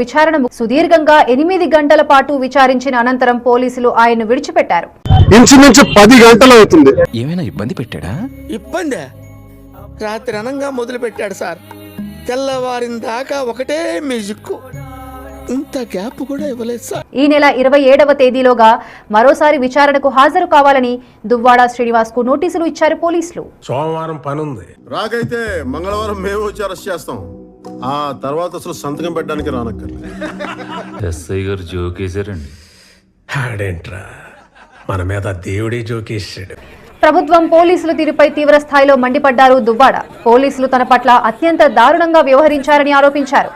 విచారణ సుదీర్ఘంగా 8 గంటల పాటు విచారించిన అనంతరం పోలీసులు ఆయన్ను విడిచిపెట్టారు. ఇంచుమించు 10 గంటలు అవుతుంది. ఏమైనా ఇబ్బంది పెట్టాడా? ఇబ్బంది రాత్రి అనంగా మొదలు పెట్టాడు సార్. తెల్లవారిన దాకా ఒకటే మ్యూజిక్. ఇంత గ్యాప్ కూడా ఇవ్వలేదు సార్. ఈ నెల 27వ తేదీలోగా మరోసారి విచారణకు హాజరు కావాలని దువ్వాడ శ్రీనివాస్ కు నోటీసులు ఇచ్చారు పోలీసులు. సోమవారం పనుంది. రాకైతే మంగళవారం మేము వచ్చి అరెస్ట్ చేస్తాం. ఆ తర్వాత అసలు సంతకం పెట్టడానికి రానక్కర్లేదు. ఎస్ఐ గారు జోకేశారండి. ఆడేంట్రా మన మీద దేవుడే జోకేశాడు. ప్రభుత్వం పోలీసుల తీరుపై తీవ్ర స్థాయిలో మండిపడ్డారు దువ్వాడ. పోలీసులు తన పట్ల అత్యంత దారుణంగా వ్యవహరించారని ఆరోపించారు.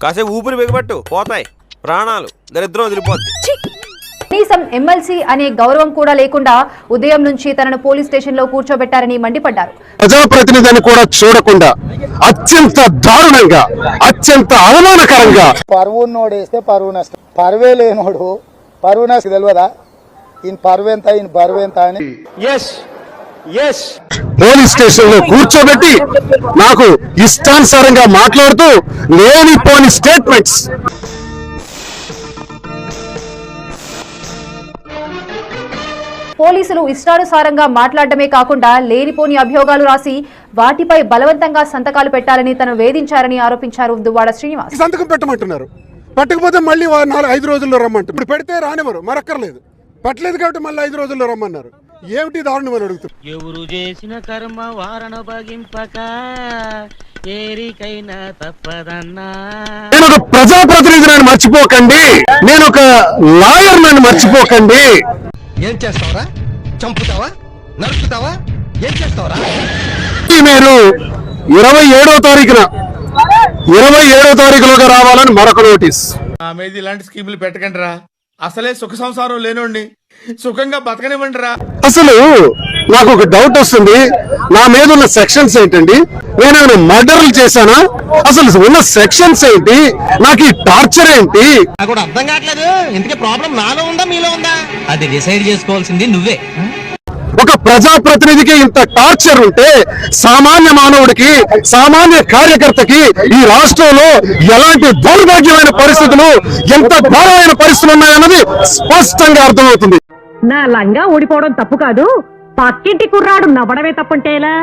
కాసేపు ఊపిరి బిగబట్టు పోతాయి ప్రాణాలు, దరిద్రం వదిలిపోద్ది. కనీసం ఎమ్మెల్సీ అనే గౌరవం కూడా లేకుండా ఉదయం నుంచి తనను పోలీస్ స్టేషన్ లో కూర్చోబెట్టారని మండిపడ్డారు. ప్రజాప్రతినిధిని కూడా చూడకుండా అత్యంత దారుణంగా, అత్యంత అవమానకరంగా పరువునోడేస్తే పరువు నష్టం, పరువే లేనోడు పరువు నష్టం తెలియదా? ఈయన పరువెంత, ఈయన బరువెంత అని పోలీస్ స్టేషన్ లో కూర్చోబెట్టి నాకు ఇష్టానుసారంగా మాట్లాడుతూ లేనిపోని స్టేట్మెంట్స్. పోలీసులు ఇష్టానుసారంగా మాట్లాడటమే కాకుండా లేనిపోని అభియోగాలు రాసి వాటిపై బలవంతంగా సంతకాలు పెట్టాలని తను వేధించారని ఆరోపించారు దువ్వాడ శ్రీనివాస్. సంతకం పెట్టమంటున్నారు, పట్టకపోతే మళ్ళీ 5 రోజుల్లో రమ్మంటారు. ఇప్పుడు పెడితే రానివ్వరు, మరక్కర్లేదు. పట్టలేదు కాబట్టి మళ్ళీ 5 రోజుల్లో రమ్మన్నారు. ఏమిటి దారుణం అని అడుగుతారు. ఎవరు చేసిన కర్మ వారణ భగింపక ఏరికైనా తప్పదన్నా. నేను ఒక ప్రజాప్రతినిధిని మర్చిపోకండి, నేను ఒక లాయర్ నన్ను మర్చిపోకండి. ఏం చేస్తావరా? చంపుతావా? నరుకుతావా? ఏం చేస్తావరా? మీరు 27వ తారీఖులోగా రావాలని మరొక నోటీస్. నా మీద ఇలాంటి స్కీములు పెట్టకండి రా. అసలే సుఖ సంసారం లేనోండి, సుఖంగా బతకనివ్వండి రా. అసలు నాకు ఒక డౌట్ వస్తుంది, నా మీద ఉన్న సెక్షన్స్ ఏంటండి? నేను మర్డర్లు చేశానా? అసలు ఉన్న సెక్షన్స్ ఏంటి? నాకు ఈ టార్చర్ ఏంటి? నాకు కూడా అర్థం కావట్లేదు. ఇంతకీ ప్రాబ్లం నాలో ఉందా మీలో ఉందా? అది డిసైడ్ చేసుకోవాల్సింది నువ్వే. ఒక ప్రజాప్రతినిధికి ఇంత టార్చర్ ఉంటే సామాన్య మానవుడికి, సామాన్య కార్యకర్తకి ఈ రాష్ట్రంలో ఎలాంటి దౌర్భాగ్యమైన పరిస్థితులు, ఎంత ఘోరమైన పరిస్థితులు ఉన్నాయన్నది స్పష్టంగా అర్థమవుతుంది. నా లంగా ఊడిపోవడం తప్పు కాదు, పక్కింటి కుర్రాడు నవ్వడమే తప్పంటేలా.